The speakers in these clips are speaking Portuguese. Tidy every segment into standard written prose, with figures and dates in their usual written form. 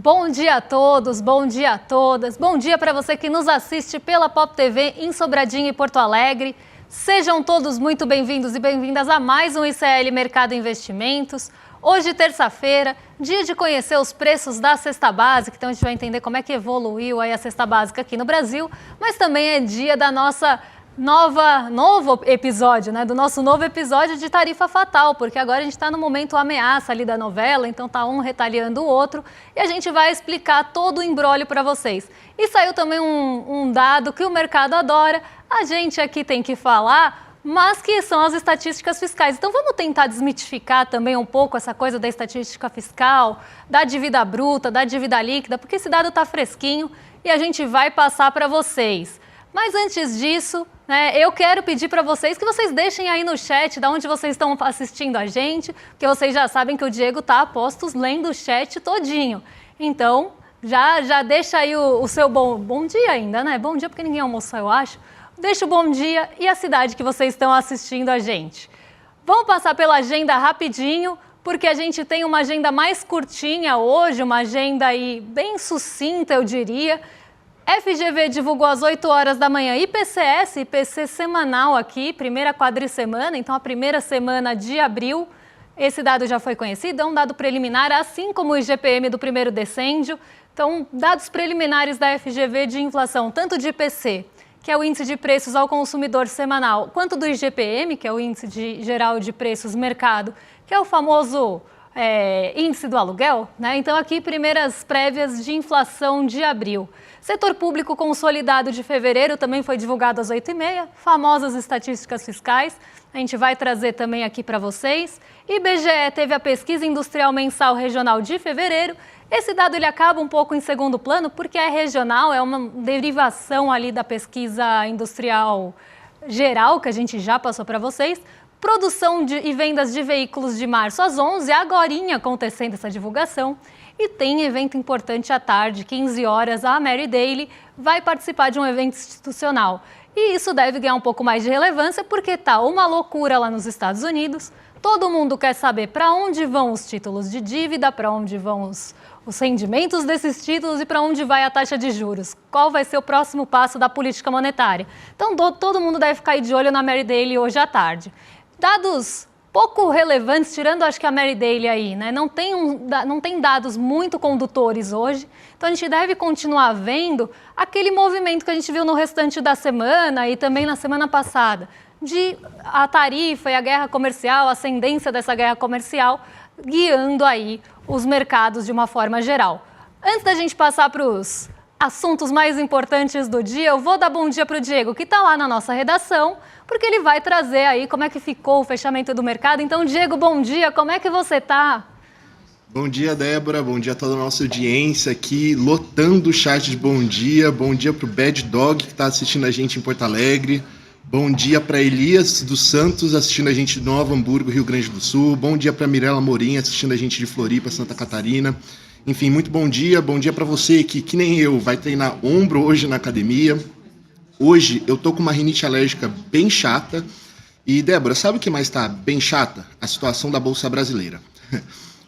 Bom dia a todos, bom dia a todas. Bom dia para você que nos assiste pela Pop TV em Sobradinho e Porto Alegre. Sejam todos muito bem-vindos e bem-vindas a mais um ICL Mercado Investimentos. Hoje, terça-feira, dia de conhecer os preços da cesta básica. Então, a gente vai entender como é que evoluiu aí a cesta básica aqui no Brasil. Mas também é dia da nossa novo episódio, né? Do nosso novo episódio de Tarifa Fatal, porque agora a gente está no momento ameaça ali da novela, então tá um retalhando o outro e a gente vai explicar todo o imbróglio para vocês. E saiu também um dado que o mercado adora, a gente aqui tem que falar, mas que são as estatísticas fiscais. Então vamos tentar desmitificar também um pouco essa coisa da estatística fiscal, da dívida bruta, da dívida líquida, porque esse dado está fresquinho e a gente vai passar para vocês. Mas antes disso, né, eu quero pedir para vocês que vocês deixem aí no chat de onde vocês estão assistindo a gente, porque vocês já sabem que o Diego está a postos lendo o chat todinho. Então, já deixa aí o seu bom dia ainda, né? Bom dia porque ninguém almoçou, eu acho. Deixa o bom dia e a cidade que vocês estão assistindo a gente. Vamos passar pela agenda rapidinho, porque a gente tem uma agenda mais curtinha hoje, uma agenda aí bem sucinta, eu diria. FGV divulgou às 8 horas da manhã IPCS, IPC semanal aqui, primeira quadricemana, então a primeira semana de abril. Esse dado já foi conhecido, é um dado preliminar, assim como o IGPM do primeiro decêndio. Então, dados preliminares da FGV de inflação, tanto de IPC, que é o índice de preços ao consumidor semanal, quanto do IGPM, que é o índice geral de preços mercado, que é o famoso índice do aluguel, né? Então, aqui, primeiras prévias de inflação de abril. Setor público consolidado de fevereiro também foi divulgado às 8h30, famosas estatísticas fiscais, a gente vai trazer também aqui para vocês. IBGE teve a pesquisa industrial mensal regional de fevereiro. Esse dado ele acaba um pouco em segundo plano, porque é regional, é uma derivação ali da pesquisa industrial geral, que a gente já passou para vocês. Produção e vendas de veículos de março às 11h, agorinha acontecendo essa divulgação. E tem evento importante à tarde, 15 horas, a Mary Daly vai participar de um evento institucional. E isso deve ganhar um pouco mais de relevância porque tá uma loucura lá nos Estados Unidos. Todo mundo quer saber para onde vão os títulos de dívida, para onde vão os rendimentos desses títulos e para onde vai a taxa de juros. Qual vai ser o próximo passo da política monetária? Então todo mundo deve ficar aí de olho na Mary Daly hoje à tarde. Dados pouco relevantes, tirando acho que a Mary Daly aí, né? Não tem dados muito condutores hoje, então a gente deve continuar vendo aquele movimento que a gente viu no restante da semana e também na semana passada, de a tarifa e a guerra comercial, a ascendência dessa guerra comercial, guiando aí os mercados de uma forma geral. Antes da gente passar para os assuntos mais importantes do dia, eu vou dar bom dia para o Diego, que está lá na nossa redação, porque ele vai trazer aí como é que ficou o fechamento do mercado. Então, Diego, bom dia, como é que você está? Bom dia, Débora, bom dia a toda a nossa audiência aqui, lotando o chat de bom dia para o Bad Dog, que está assistindo a gente em Porto Alegre, bom dia para Elias dos Santos, assistindo a gente de Nova Hamburgo, Rio Grande do Sul, bom dia para Mirela Morim, assistindo a gente de Floripa, Santa Catarina. Enfim, muito bom dia para você que nem eu, vai treinar ombro hoje na academia. Hoje eu tô com uma rinite alérgica bem chata. E, Débora, sabe o que mais tá bem chata? A situação da Bolsa Brasileira.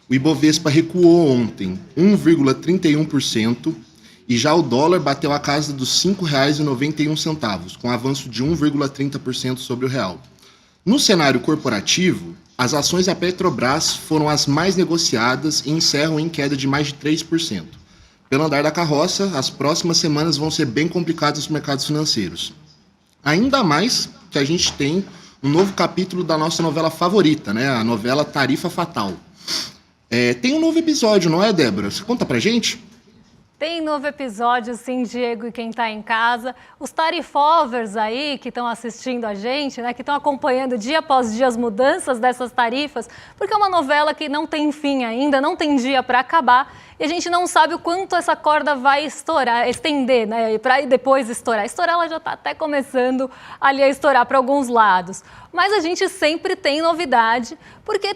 O Ibovespa recuou ontem 1,31% e já o dólar bateu a casa dos R$ 5,91, com avanço de 1,30% sobre o real. No cenário corporativo, as ações da Petrobras foram as mais negociadas e encerram em queda de mais de 3%. Pelo andar da carroça, as próximas semanas vão ser bem complicadas nos mercados financeiros. Ainda mais que a gente tem um novo capítulo da nossa novela favorita, né? A novela Tarifa Fatal. Tem um novo episódio, não é, Débora? Você conta pra gente? Tem novo episódio, sim, Diego, e quem está em casa. Os tarifovers aí que estão assistindo a gente, né, que estão acompanhando dia após dia as mudanças dessas tarifas, porque é uma novela que não tem fim ainda, não tem dia para acabar, e a gente não sabe o quanto essa corda vai estourar, estender, né, para depois estourar. Estourar, ela já está até começando ali a estourar para alguns lados. Mas a gente sempre tem novidade, porque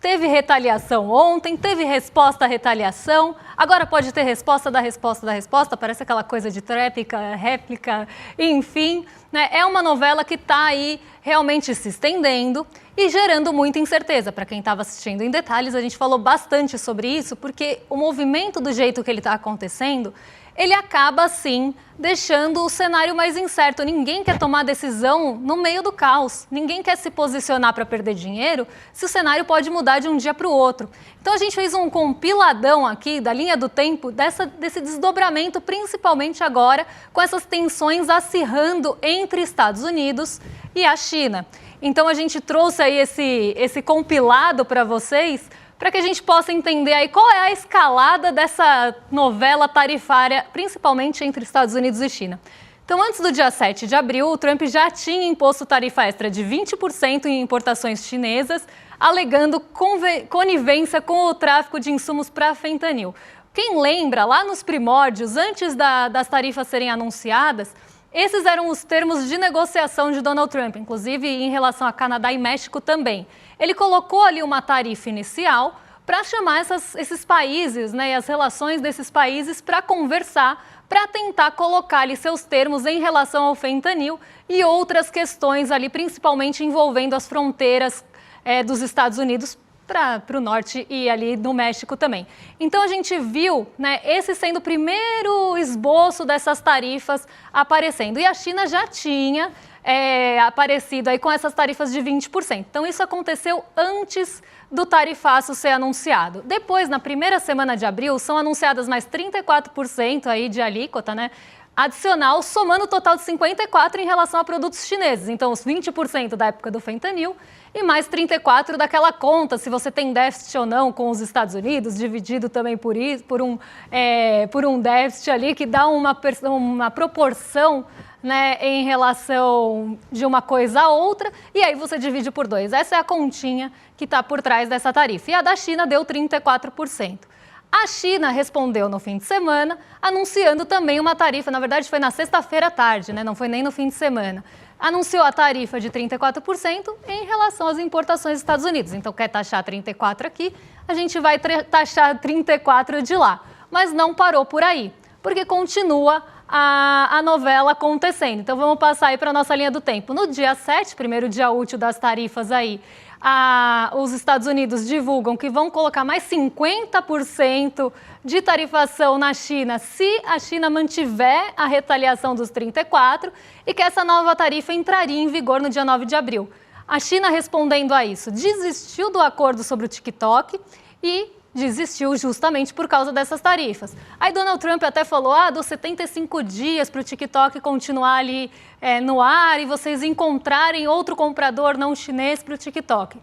teve retaliação ontem, teve resposta à retaliação, agora pode ter resposta da resposta da resposta, parece aquela coisa de tréplica, réplica, enfim, né? É uma novela que está aí realmente se estendendo e gerando muita incerteza. Para quem estava assistindo em detalhes, a gente falou bastante sobre isso, porque o movimento do jeito que ele está acontecendo, ele acaba, sim, deixando o cenário mais incerto. Ninguém quer tomar decisão no meio do caos. Ninguém quer se posicionar para perder dinheiro se o cenário pode mudar de um dia para o outro. Então, a gente fez um compiladão aqui da linha do tempo desse desdobramento, principalmente agora, com essas tensões acirrando entre Estados Unidos e a China. Então, a gente trouxe aí esse compilado para vocês, para que a gente possa entender aí qual é a escalada dessa novela tarifária, principalmente entre Estados Unidos e China. Então, antes do dia 7 de abril, o Trump já tinha imposto tarifa extra de 20% em importações chinesas, alegando conivência com o tráfico de insumos para fentanil. Quem lembra, lá nos primórdios, antes das tarifas serem anunciadas, esses eram os termos de negociação de Donald Trump, inclusive em relação a Canadá e México também. Ele colocou ali uma tarifa inicial para chamar esses países, né, e as relações desses países para conversar, para tentar colocar ali seus termos em relação ao fentanil e outras questões ali, principalmente envolvendo as fronteiras dos Estados Unidos para o norte e ali no México também. Então a gente viu, né, esse sendo o primeiro esboço dessas tarifas aparecendo. E a China já tinha aparecido aí com essas tarifas de 20%. Então isso aconteceu antes do tarifaço ser anunciado. Depois, na primeira semana de abril, são anunciadas mais 34% aí de alíquota, né, adicional, somando o total de 54% em relação a produtos chineses. Então, os 20% da época do fentanil e mais 34% daquela conta, se você tem déficit ou não com os Estados Unidos, dividido também por um déficit ali que dá uma proporção, né, em relação de uma coisa a outra, e aí você divide por 2. Essa é a continha que está por trás dessa tarifa. E a da China deu 34%. A China respondeu no fim de semana, anunciando também uma tarifa, na verdade foi na sexta-feira à tarde, né? Não foi nem no fim de semana. Anunciou a tarifa de 34% em relação às importações dos Estados Unidos. Então, quer taxar 34% aqui, a gente vai taxar 34% de lá. Mas não parou por aí, porque continua a novela acontecendo. Então, vamos passar aí para a nossa linha do tempo. No dia 7, primeiro dia útil das tarifas aí, os Estados Unidos divulgam que vão colocar mais 50% de tarifação na China se a China mantiver a retaliação dos 34% e que essa nova tarifa entraria em vigor no dia 9 de abril. A China, respondendo a isso, desistiu do acordo sobre o TikTok e desistiu justamente por causa dessas tarifas. Aí Donald Trump até falou, dos 75 dias para o TikTok continuar ali no ar e vocês encontrarem outro comprador não chinês para o TikTok.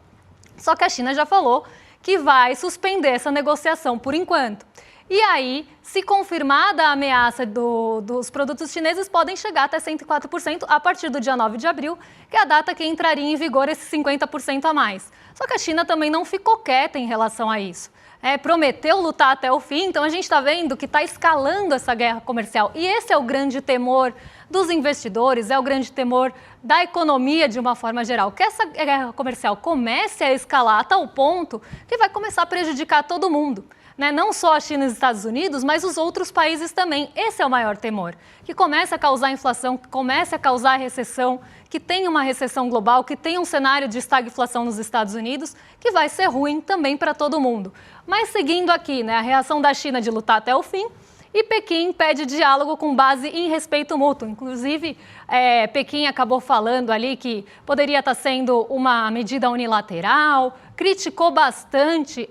Só que a China já falou que vai suspender essa negociação por enquanto. E aí, se confirmada a ameaça dos produtos chineses, podem chegar até 104% a partir do dia 9 de abril, que é a data que entraria em vigor esses 50% a mais. Só que a China também não ficou quieta em relação a isso. Prometeu lutar até o fim, então a gente está vendo que está escalando essa guerra comercial. E esse é o grande temor dos investidores, é o grande temor da economia de uma forma geral. Que essa guerra comercial comece a escalar a tal ponto que vai começar a prejudicar todo mundo. Né? Não só a China e os Estados Unidos, mas os outros países também. Esse é o maior temor, que comece a causar inflação, que comece a causar recessão, que tenha uma recessão global, que tenha um cenário de estagflação nos Estados Unidos, que vai ser ruim também para todo mundo. Mas seguindo aqui, né, a reação da China de lutar até o fim, e Pequim pede diálogo com base em respeito mútuo. Inclusive, Pequim acabou falando ali que poderia estar sendo uma medida unilateral, criticou bastante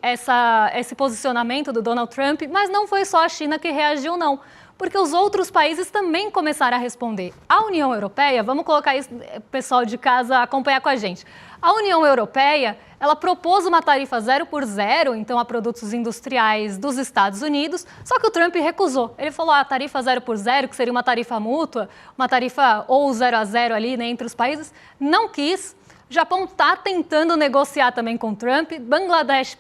esse posicionamento do Donald Trump, mas não foi só a China que reagiu, não. Porque os outros países também começaram a responder. A União Europeia, vamos colocar isso, pessoal de casa, acompanhar com a gente. A União Europeia, ela propôs uma tarifa 0 por 0, então a produtos industriais dos Estados Unidos, só que o Trump recusou. Ele falou, a tarifa 0 por 0, que seria uma tarifa mútua, uma tarifa ou 0 a 0 ali, né, entre os países, não quis. O Japão está tentando negociar também com Trump. Bangladesh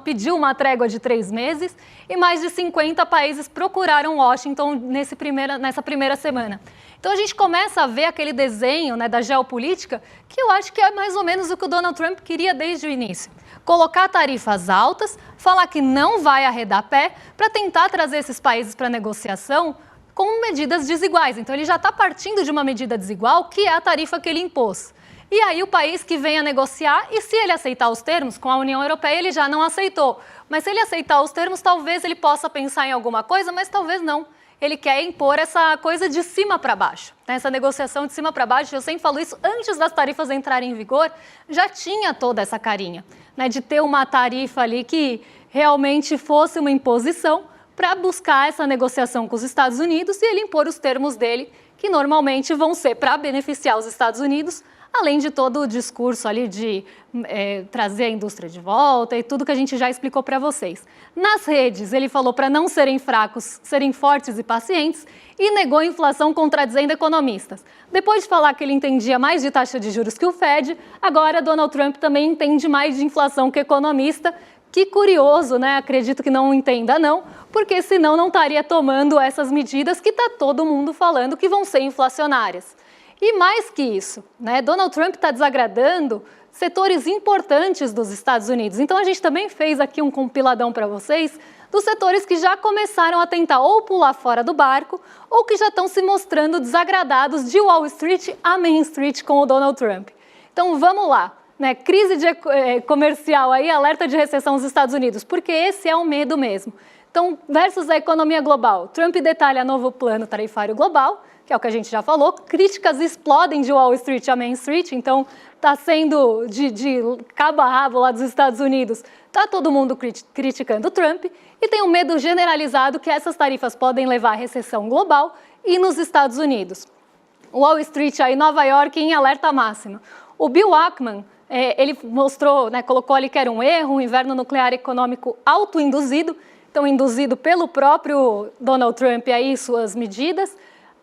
pediu uma trégua de 3 meses e mais de 50 países procuraram Washington nessa primeira semana. Então a gente começa a ver aquele desenho, né, da geopolítica que eu acho que é mais ou menos o que o Donald Trump queria desde o início. Colocar tarifas altas, falar que não vai arredar pé para tentar trazer esses países para negociação com medidas desiguais. Então ele já está partindo de uma medida desigual, que é a tarifa que ele impôs. E aí o país que vem a negociar, e se ele aceitar os termos, com a União Europeia ele já não aceitou. Mas se ele aceitar os termos, talvez ele possa pensar em alguma coisa, mas talvez não. Ele quer impor essa coisa de cima para baixo, né? Essa negociação de cima para baixo. Eu sempre falo isso, antes das tarifas entrarem em vigor, já tinha toda essa carinha, né? De ter uma tarifa ali que realmente fosse uma imposição para buscar essa negociação com os Estados Unidos e ele impor os termos dele, que normalmente vão ser para beneficiar os Estados Unidos, além de todo o discurso ali de trazer a indústria de volta e tudo que a gente já explicou para vocês. Nas redes, ele falou para não serem fracos, serem fortes e pacientes e negou a inflação contradizendo economistas. Depois de falar que ele entendia mais de taxa de juros que o Fed, agora Donald Trump também entende mais de inflação que economista. Que curioso, né? Acredito que não entenda não, porque senão não estaria tomando essas medidas que está todo mundo falando que vão ser inflacionárias. E mais que isso, né? Donald Trump está desagradando setores importantes dos Estados Unidos. Então a gente também fez aqui um compiladão para vocês dos setores que já começaram a tentar ou pular fora do barco ou que já estão se mostrando desagradados de Wall Street a Main Street com o Donald Trump. Então vamos lá, né? Crise comercial aí, alerta de recessão nos Estados Unidos, porque esse é o medo mesmo. Então, versus a economia global, Trump detalha novo plano tarifário global, que é o que a gente já falou, críticas explodem de Wall Street a Main Street, então está sendo de cabo a rabo lá dos Estados Unidos, está todo mundo criticando Trump, e tem um medo generalizado que essas tarifas podem levar à recessão global e nos Estados Unidos. Wall Street aí, Nova York em alerta máxima. O Bill Ackman, ele mostrou, né, colocou ali que era um erro, um inverno nuclear econômico autoinduzido, então induzido pelo próprio Donald Trump aí suas medidas.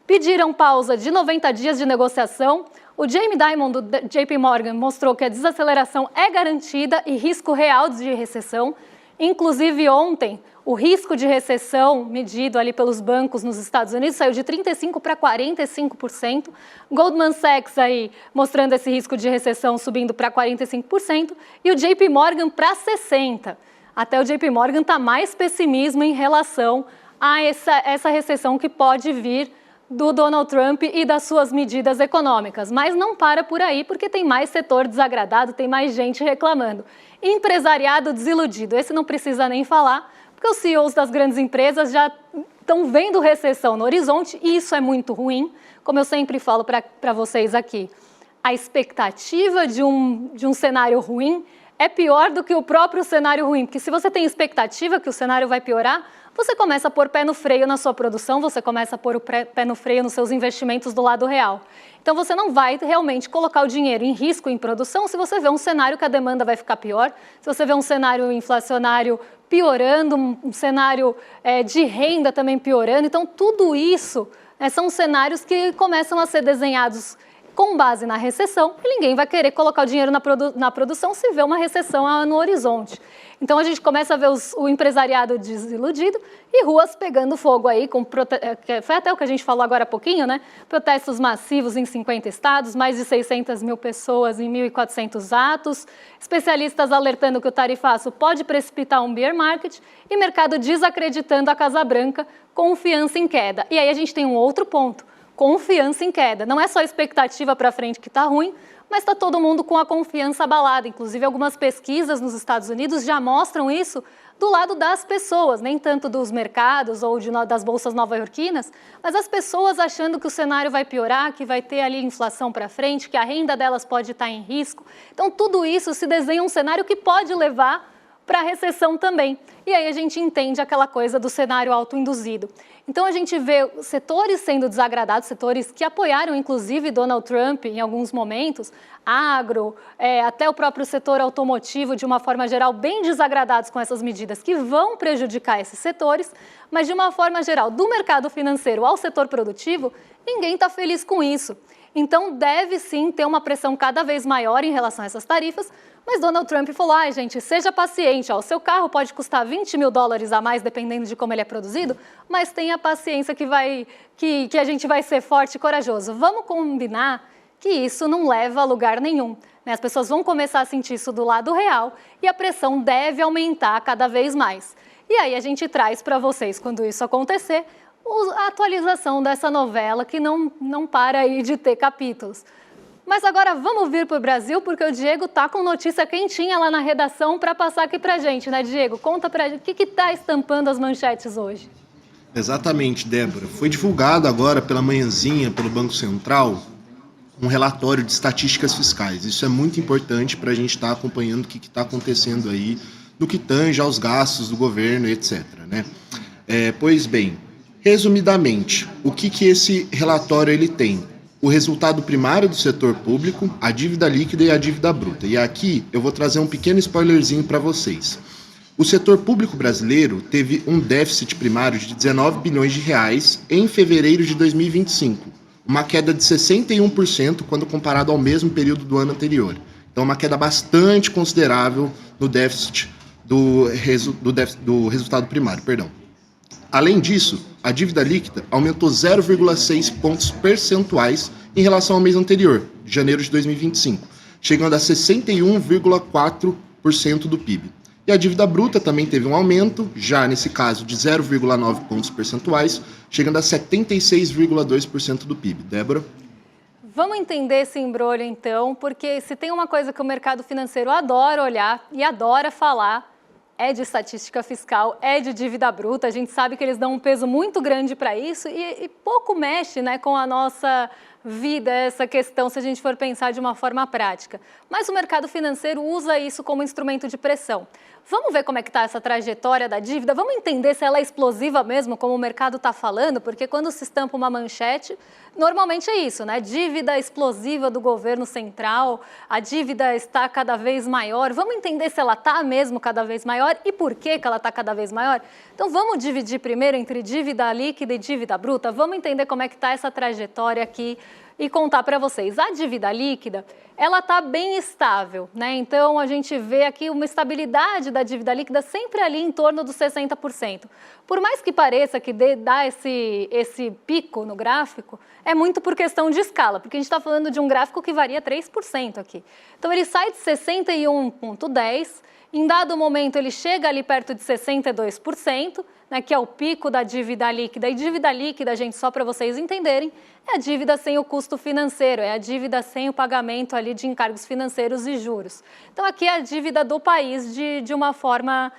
Pediram pausa de 90 dias de negociação. O Jamie Dimon, do JP Morgan, mostrou que a desaceleração é garantida e risco real de recessão. Inclusive, ontem, o risco de recessão medido ali pelos bancos nos Estados Unidos saiu de 35% para 45%. Goldman Sachs aí mostrando esse risco de recessão subindo para 45%. E o JP Morgan para 60%. Até o JP Morgan está mais pessimismo em relação a essa recessão que pode vir do Donald Trump e das suas medidas econômicas. Mas não para por aí, porque tem mais setor desagradado, tem mais gente reclamando. Empresariado desiludido, esse não precisa nem falar, porque os CEOs das grandes empresas já estão vendo recessão no horizonte e isso é muito ruim, como eu sempre falo para vocês aqui. A expectativa de um cenário ruim é pior do que o próprio cenário ruim, porque se você tem expectativa que o cenário vai piorar, você começa a pôr pé no freio na sua produção, você começa a pôr o pé no freio nos seus investimentos do lado real. Então você não vai realmente colocar o dinheiro em risco em produção se você vê um cenário que a demanda vai ficar pior, se você vê um cenário inflacionário piorando, um cenário de renda também piorando. Então tudo isso são cenários que começam a ser desenhados com base na recessão, e ninguém vai querer colocar o dinheiro na produção se vê uma recessão no horizonte. Então a gente começa a ver o empresariado desiludido e ruas pegando fogo aí, foi até o que a gente falou agora há pouquinho, né? Protestos massivos em 50 estados, mais de 600 mil pessoas em 1.400 atos, especialistas alertando que o tarifaço pode precipitar um bear market e mercado desacreditando a Casa Branca, confiança em queda. E aí a gente tem um outro ponto. Confiança em queda. Não é só expectativa para frente que está ruim, mas está todo mundo com a confiança abalada. Inclusive, algumas pesquisas nos Estados Unidos já mostram isso do lado das pessoas, nem tanto dos mercados ou das bolsas nova-iorquinas, mas as pessoas achando que o cenário vai piorar, que vai ter ali inflação para frente, que a renda delas pode estar em risco. Então, tudo isso se desenha um cenário que pode levar para a recessão também. E aí a gente entende aquela coisa do cenário autoinduzido. Então a gente vê setores sendo desagradados, setores que apoiaram inclusive Donald Trump em alguns momentos, agro, até o próprio setor automotivo de uma forma geral bem desagradados com essas medidas que vão prejudicar esses setores, mas de uma forma geral, do mercado financeiro ao setor produtivo, ninguém está feliz com isso. Então deve sim ter uma pressão cada vez maior em relação a essas tarifas, mas Donald Trump falou, gente, seja paciente, o seu carro pode custar $20 mil a mais, dependendo de como ele é produzido, mas tenha paciência que a gente vai ser forte e corajoso. Vamos combinar que isso não leva a lugar nenhum, né? As pessoas vão começar a sentir isso do lado real e a pressão deve aumentar cada vez mais. E aí a gente traz para vocês, quando isso acontecer, a atualização dessa novela que não para aí de ter capítulos. Mas agora vamos vir para o Brasil, porque o Diego tá com notícia quentinha lá na redação para passar aqui para a gente, né, Diego? Conta para gente o que está estampando as manchetes hoje. Exatamente, Débora. Foi divulgado agora pela manhãzinha, pelo Banco Central, um relatório de estatísticas fiscais. Isso é muito importante para a gente estar acompanhando o que está acontecendo aí, no que tange aos gastos do governo, etc. Né? Pois bem, resumidamente, o que esse relatório ele tem? O resultado primário do setor público, a dívida líquida e a dívida bruta. E aqui eu vou trazer um pequeno spoilerzinho para vocês. O setor público brasileiro teve um déficit primário de 19 bilhões de reais em fevereiro de 2025, uma queda de 61% quando comparado ao mesmo período do ano anterior. Então, uma queda bastante considerável no déficit do resultado primário. Além disso, a dívida líquida aumentou 0,6 pontos percentuais em relação ao mês anterior, de janeiro de 2025, chegando a 61,4% do PIB. E a dívida bruta também teve um aumento, já nesse caso de 0,9 pontos percentuais, chegando a 76,2% do PIB. Débora? Vamos entender esse imbróglio então, porque se tem uma coisa que o mercado financeiro adora olhar e adora falar, é de estatística fiscal, é de dívida bruta. A gente sabe que eles dão um peso muito grande para isso e pouco mexe, né, com a nossa vida essa questão, se a gente for pensar de uma forma prática. Mas o mercado financeiro usa isso como instrumento de pressão. Vamos ver como é que está essa trajetória da dívida? Vamos entender se ela é explosiva mesmo, como o mercado está falando? Porque quando se estampa uma manchete, normalmente é isso, né? Dívida explosiva do governo central, a dívida está cada vez maior. Vamos entender se ela está mesmo cada vez maior e por que ela está cada vez maior? Então vamos dividir primeiro entre dívida líquida e dívida bruta? Vamos entender como é que está essa trajetória aqui e contar para vocês. A dívida líquida, ela está bem estável, né? Então, a gente vê aqui uma estabilidade da dívida líquida sempre ali em torno dos 60%. Por mais que pareça que dá esse pico no gráfico, é muito por questão de escala, porque a gente está falando de um gráfico que varia 3% aqui. Então, ele sai de 61,10%, em dado momento ele chega ali perto de 62%, né, que é o pico da dívida líquida. E dívida líquida, gente, só para vocês entenderem, é a dívida sem o custo financeiro, é a dívida sem o pagamento ali de encargos financeiros e juros. Então, aqui é a dívida do país de uma forma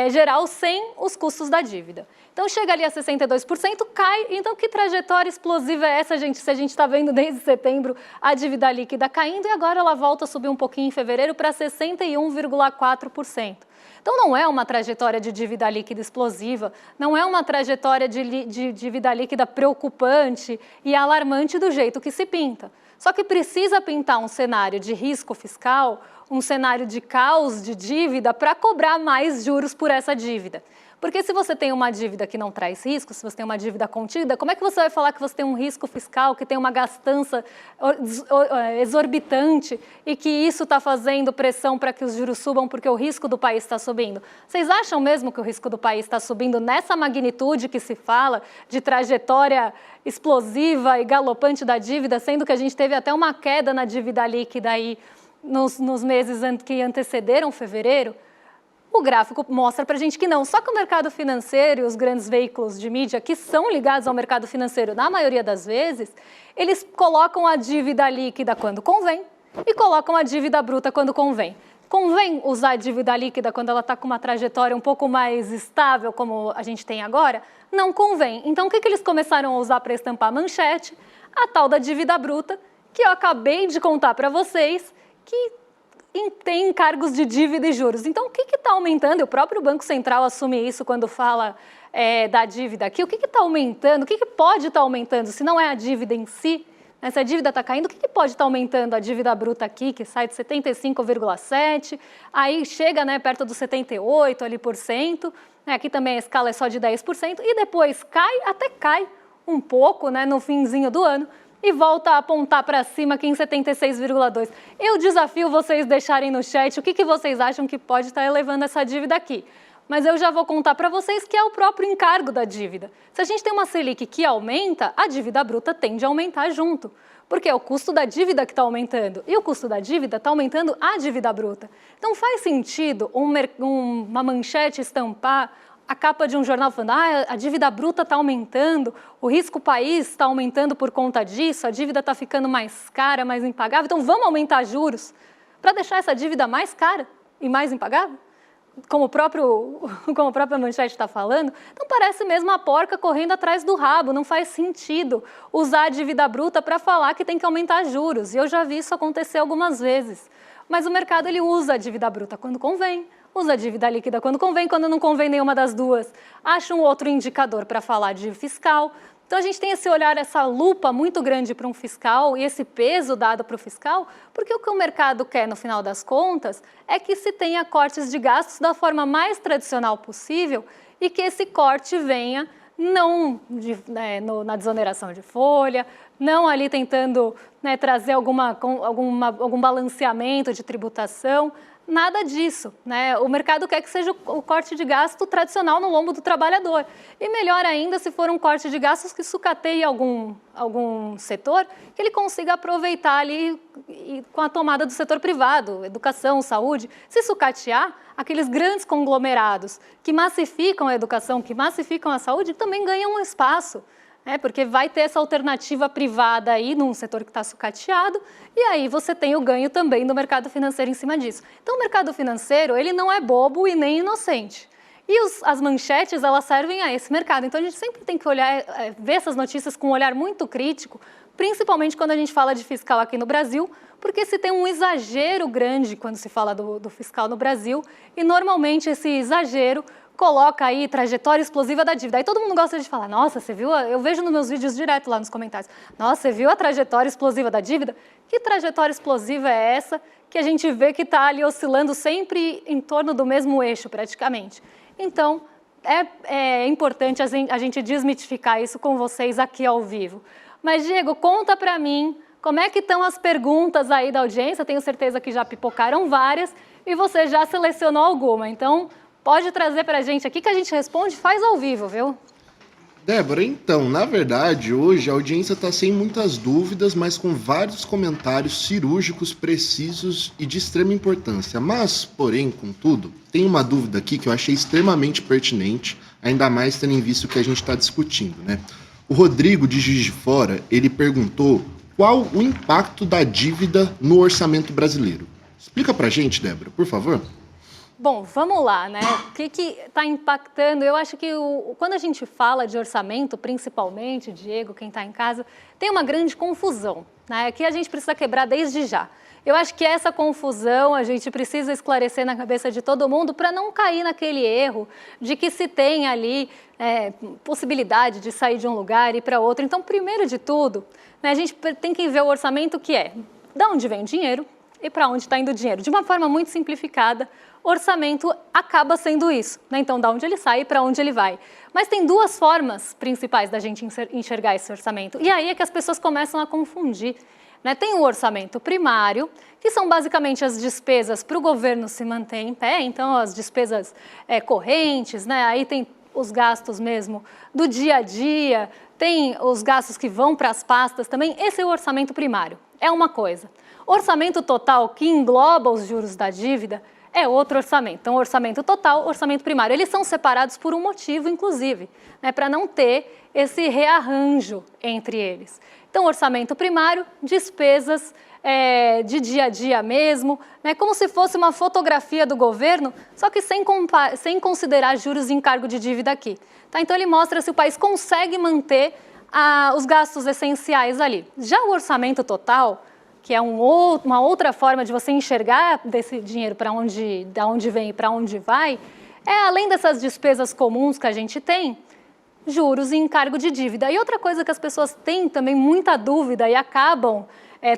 geral, sem os custos da dívida. Então, chega ali a 62%, cai. Então, que trajetória explosiva é essa, gente? Se a gente está vendo desde setembro a dívida líquida caindo e agora ela volta a subir um pouquinho em fevereiro para 61,4%. Então, não é uma trajetória de dívida líquida explosiva, não é uma trajetória de dívida líquida preocupante e alarmante do jeito que se pinta. Só que precisa pintar um cenário de risco fiscal, um cenário de caos de dívida para cobrar mais juros por essa dívida. Porque se você tem uma dívida que não traz risco, se você tem uma dívida contida, como é que você vai falar que você tem um risco fiscal, que tem uma gastança exorbitante e que isso está fazendo pressão para que os juros subam porque o risco do país está subindo? Vocês acham mesmo que o risco do país está subindo nessa magnitude que se fala de trajetória explosiva e galopante da dívida, sendo que a gente teve até uma queda na dívida líquida aí nos meses que antecederam fevereiro? O gráfico mostra para a gente que não. Só que o mercado financeiro e os grandes veículos de mídia que são ligados ao mercado financeiro, na maioria das vezes, eles colocam a dívida líquida quando convém e colocam a dívida bruta quando convém. Convém usar a dívida líquida quando ela está com uma trajetória um pouco mais estável, como a gente tem agora? Não convém. Então, o que eles começaram a usar para estampar a manchete? A tal da dívida bruta, que eu acabei de contar para vocês, que tem encargos de dívida e juros. Então, o que está aumentando? E o próprio Banco Central assume isso quando fala da dívida aqui. O que está aumentando? O que pode estar aumentando? Se não é a dívida em si, né? Se a dívida está caindo, o que pode estar aumentando? A dívida bruta aqui, que sai de 75,7%, aí chega, né, perto dos 78% ali por cento. Aqui também a escala é só de 10%, e depois até cai um pouco, né, no finzinho do ano, e volta a apontar para cima aqui em 76,2%. Eu desafio vocês deixarem no chat o que vocês acham que pode estar elevando essa dívida aqui. Mas eu já vou contar para vocês que é o próprio encargo da dívida. Se a gente tem uma Selic que aumenta, a dívida bruta tende a aumentar junto. Porque é o custo da dívida que está aumentando. E o custo da dívida está aumentando a dívida bruta. Então faz sentido uma manchete estampar a capa de um jornal falando a dívida bruta está aumentando, o risco país está aumentando por conta disso, a dívida está ficando mais cara, mais impagável, então vamos aumentar juros para deixar essa dívida mais cara e mais impagável? Como a própria manchete está falando, então parece mesmo a porca correndo atrás do rabo, não faz sentido usar a dívida bruta para falar que tem que aumentar juros, e eu já vi isso acontecer algumas vezes. Mas o mercado ele usa a dívida bruta quando convém, usa a dívida líquida quando não convém nenhuma das duas, acha um outro indicador para falar de fiscal. Então a gente tem esse olhar, essa lupa muito grande para um fiscal e esse peso dado para o fiscal, porque o que o mercado quer, no final das contas, é que se tenha cortes de gastos da forma mais tradicional possível e que esse corte venha na desoneração de folha, não ali tentando trazer algum balanceamento de tributação, nada disso. O mercado quer que seja o corte de gasto tradicional no lombo do trabalhador. E melhor ainda se for um corte de gastos que sucateie algum setor, que ele consiga aproveitar ali com a tomada do setor privado, educação, saúde. Se sucatear, aqueles grandes conglomerados que massificam a educação, que massificam a saúde, também ganham um espaço. Porque vai ter essa alternativa privada aí num setor que está sucateado e aí você tem o ganho também do mercado financeiro em cima disso. Então o mercado financeiro ele não é bobo e nem inocente. E as manchetes elas servem a esse mercado. Então a gente sempre tem que olhar, ver essas notícias com um olhar muito crítico, principalmente quando a gente fala de fiscal aqui no Brasil, porque se tem um exagero grande quando se fala do fiscal no Brasil e normalmente esse exagero coloca aí trajetória explosiva da dívida. Aí todo mundo gosta de falar, nossa, você viu? Eu vejo nos meus vídeos direto lá nos comentários. Nossa, você viu a trajetória explosiva da dívida? Que trajetória explosiva é essa que a gente vê que está ali oscilando sempre em torno do mesmo eixo, praticamente? Então, é importante a gente desmitificar isso com vocês aqui ao vivo. Mas, Diego, conta para mim como é que estão as perguntas aí da audiência. Tenho certeza que já pipocaram várias e você já selecionou alguma. Então, pode trazer para a gente aqui que a gente responde, faz ao vivo, viu? Débora, então, na verdade, hoje a audiência está sem muitas dúvidas, mas com vários comentários cirúrgicos, precisos e de extrema importância. Mas, porém, contudo, tem uma dúvida aqui que eu achei extremamente pertinente, ainda mais tendo em vista o que a gente está discutindo, né? O Rodrigo, de Juiz de Fora, ele perguntou qual o impacto da dívida no orçamento brasileiro. Explica para a gente, Débora, por favor. Bom, vamos lá, né? O que está impactando? Eu acho que quando a gente fala de orçamento, principalmente, Diego, quem está em casa, tem uma grande confusão, né? Que a gente precisa quebrar desde já. Eu acho que essa confusão a gente precisa esclarecer na cabeça de todo mundo para não cair naquele erro de que se tem ali possibilidade de sair de um lugar e ir para outro. Então, primeiro de tudo, né, a gente tem que ver o orçamento que é de onde vem o dinheiro e para onde está indo o dinheiro. De uma forma muito simplificada, orçamento acaba sendo isso, né? Então, de onde ele sai e para onde ele vai. Mas tem duas formas principais da gente enxergar esse orçamento. E aí é que as pessoas começam a confundir, né? Tem o orçamento primário, que são basicamente as despesas para o governo se manter em pé, então as despesas correntes, né? Aí tem os gastos mesmo do dia a dia, tem os gastos que vão para as pastas também. Esse é o orçamento primário, é uma coisa. Orçamento total, que engloba os juros da dívida, é outro orçamento. Então, orçamento total, orçamento primário. Eles são separados por um motivo, inclusive, né, para não ter esse rearranjo entre eles. Então, orçamento primário, despesas de dia a dia mesmo, né, como se fosse uma fotografia do governo, só que sem considerar juros e encargo de dívida aqui. Tá? Então, ele mostra se o país consegue manter os gastos essenciais ali. Já o orçamento total, que é uma outra forma de você enxergar desse dinheiro de onde vem e para onde vai, além dessas despesas comuns que a gente tem, juros e encargo de dívida. E outra coisa que as pessoas têm também muita dúvida e acabam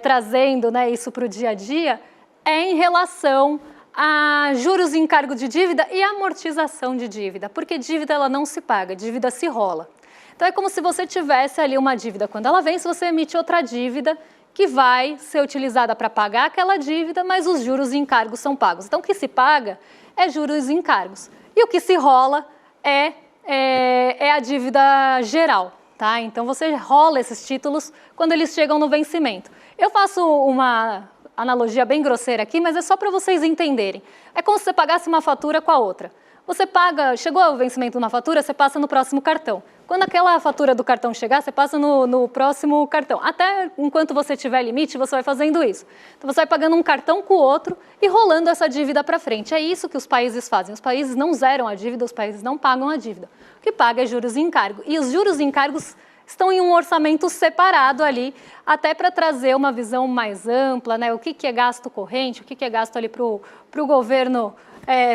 trazendo, né, isso para o dia a dia, é em relação a juros e encargo de dívida e amortização de dívida, porque dívida ela não se paga, dívida se rola. Então é como se você tivesse ali uma dívida, quando ela vem, se você emite outra dívida, que vai ser utilizada para pagar aquela dívida, mas os juros e encargos são pagos. Então, o que se paga é juros e encargos. E o que se rola é a dívida geral, tá? Então, você rola esses títulos quando eles chegam no vencimento. Eu faço uma analogia bem grosseira aqui, mas é só para vocês entenderem. É como se você pagasse uma fatura com a outra. Você paga, chegou o vencimento de uma fatura, você passa no próximo cartão. Quando aquela fatura do cartão chegar, você passa no próximo cartão. Até enquanto você tiver limite, você vai fazendo isso. Então você vai pagando um cartão com o outro e rolando essa dívida para frente. É isso que os países fazem. Os países não zeram a dívida, os países não pagam a dívida. O que paga é juros e encargo. E os juros e encargos estão em um orçamento separado ali, até para trazer uma visão mais ampla, né? O que é gasto corrente, o que é gasto ali para o governo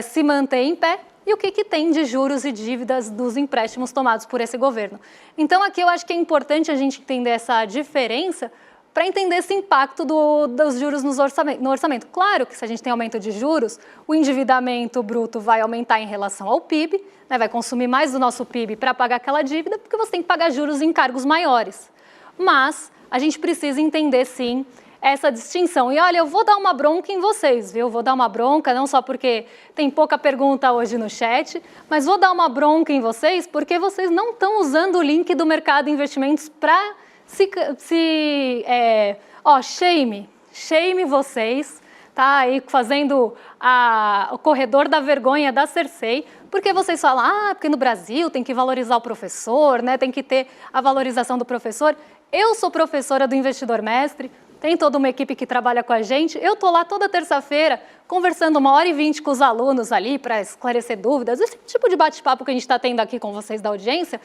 se manter em pé, e o que tem de juros e dívidas dos empréstimos tomados por esse governo. Então, aqui eu acho que é importante a gente entender essa diferença para entender esse impacto dos juros no orçamento. Claro que se a gente tem aumento de juros, o endividamento bruto vai aumentar em relação ao PIB, né, vai consumir mais do nosso PIB para pagar aquela dívida, porque você tem que pagar juros e encargos maiores. Mas a gente precisa entender, sim, essa distinção. E olha, eu vou dar uma bronca em vocês, viu? Vou dar uma bronca, não só porque tem pouca pergunta hoje no chat, mas vou dar uma bronca em vocês porque vocês não estão usando o link do Mercado de Investimentos para shame vocês, tá? Aí fazendo o corredor da vergonha da Cersei, porque vocês falam, porque no Brasil tem que valorizar o professor, né? Tem que ter a valorização do professor. Eu sou professora do Investidor Mestre, tem toda uma equipe que trabalha com a gente. Eu estou lá toda terça-feira conversando 1h20 com os alunos ali para esclarecer dúvidas. Esse tipo de bate-papo que a gente está tendo aqui com vocês da audiência,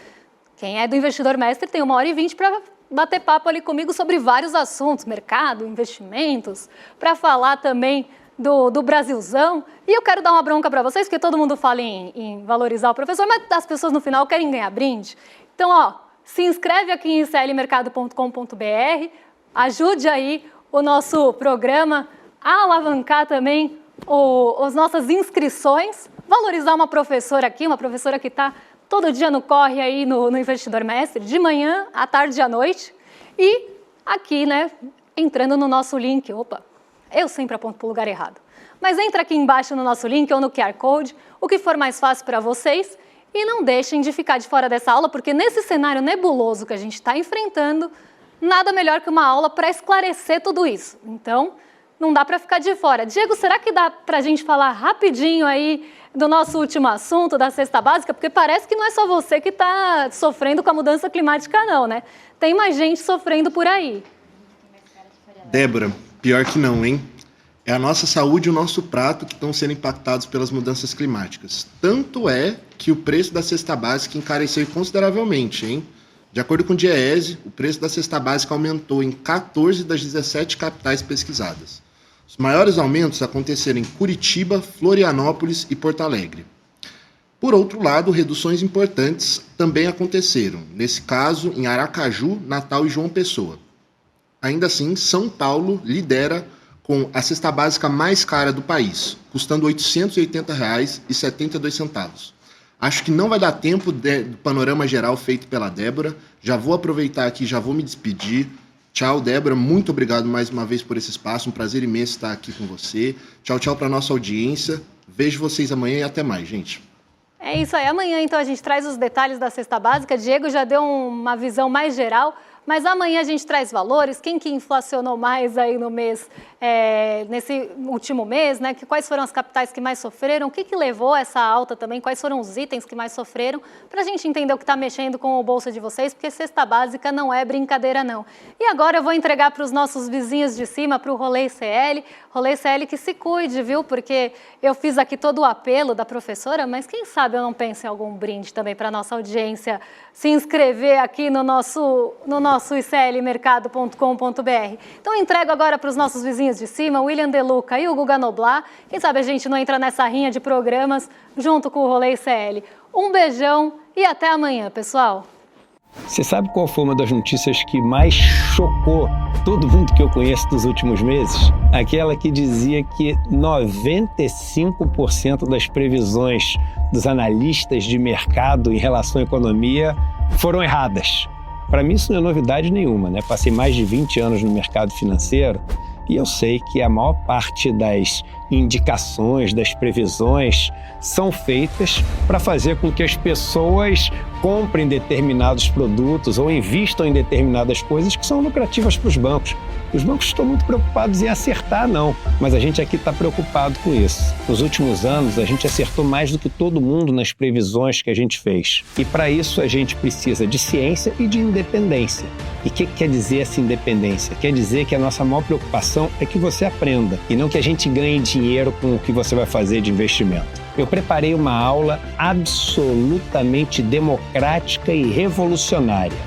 quem é do Investidor Mestre tem 1h20 para bater papo ali comigo sobre vários assuntos, mercado, investimentos, para falar também do Brasilzão. E eu quero dar uma bronca para vocês, porque todo mundo fala em valorizar o professor, mas as pessoas no final querem ganhar brinde. Então, se inscreve aqui em iclmercado.com.br, ajude aí o nosso programa a alavancar também as nossas inscrições, valorizar uma professora aqui, uma professora que está todo dia no corre aí no Investidor Mestre, de manhã, à tarde e à noite. E aqui, né, entrando no nosso link, eu sempre aponto para o lugar errado. Mas entra aqui embaixo no nosso link ou no QR Code, o que for mais fácil para vocês. E não deixem de ficar de fora dessa aula, porque nesse cenário nebuloso que a gente está enfrentando, nada melhor que uma aula para esclarecer tudo isso. Então, não dá para ficar de fora. Diego, será que dá para a gente falar rapidinho aí do nosso último assunto, da cesta básica? Porque parece que não é só você que está sofrendo com a mudança climática, não, né? Tem mais gente sofrendo por aí. Débora, pior que não, hein? É a nossa saúde e o nosso prato que estão sendo impactados pelas mudanças climáticas. Tanto é que o preço da cesta básica encareceu consideravelmente, hein? De acordo com o Diese, o preço da cesta básica aumentou em 14 das 17 capitais pesquisadas. Os maiores aumentos aconteceram em Curitiba, Florianópolis e Porto Alegre. Por outro lado, reduções importantes também aconteceram, nesse caso em Aracaju, Natal e João Pessoa. Ainda assim, São Paulo lidera com a cesta básica mais cara do país, custando R$ 880,72. Acho que não vai dar tempo do panorama geral feito pela Débora. Já vou aproveitar aqui, já vou me despedir. Tchau, Débora. Muito obrigado mais uma vez por esse espaço. Um prazer imenso estar aqui com você. Tchau, tchau para a nossa audiência. Vejo vocês amanhã e até mais, gente. É isso aí. Amanhã, então, a gente traz os detalhes da cesta básica. Diego já deu uma visão mais geral, mas amanhã a gente traz valores. Quem que inflacionou mais aí no mês, nesse último mês, né? Quais foram as capitais que mais sofreram? O que levou essa alta também? Quais foram os itens que mais sofreram? Para a gente entender o que está mexendo com o bolso de vocês, porque cesta básica não é brincadeira, não. E agora eu vou entregar para os nossos vizinhos de cima, para o Rolê ICL. Rolê ICL que se cuide, viu? Porque eu fiz aqui todo o apelo da professora, mas quem sabe eu não penso em algum brinde também para a nossa audiência se inscrever aqui no nosso iclmercado.com.br. Então, eu entrego agora para os nossos vizinhos de cima, o William De Luca e o Guga Noblar. Quem sabe a gente não entra nessa rinha de programas junto com o Rolê ICL. Um beijão e até amanhã, pessoal. Você sabe qual foi uma das notícias que mais chocou todo mundo que eu conheço dos últimos meses? Aquela que dizia que 95% das previsões dos analistas de mercado em relação à economia foram erradas. Para mim isso não é novidade nenhuma, né? Passei mais de 20 anos no mercado financeiro e eu sei que a maior parte das indicações, das previsões são feitas para fazer com que as pessoas comprem determinados produtos ou invistam em determinadas coisas que são lucrativas para os bancos. Os bancos estão muito preocupados em acertar, não. Mas a gente aqui está preocupado com isso. Nos últimos anos, a gente acertou mais do que todo mundo nas previsões que a gente fez. E para isso, a gente precisa de ciência e de independência. E o que quer dizer essa independência? Quer dizer que a nossa maior preocupação é que você aprenda e não que a gente ganhe dinheiro com o que você vai fazer de investimento. Eu preparei uma aula absolutamente democrática e revolucionária.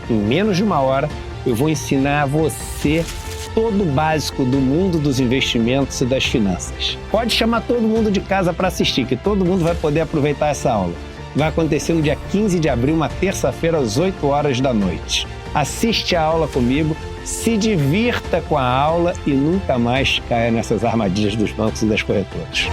Em menos de uma hora, eu vou ensinar a você todo o básico do mundo dos investimentos e das finanças. Pode chamar todo mundo de casa para assistir, que todo mundo vai poder aproveitar essa aula. Vai acontecer no dia 15 de abril, uma terça-feira, às 8 horas da noite. Assiste a aula comigo, se divirta com a aula e nunca mais caia nessas armadilhas dos bancos e das corretoras.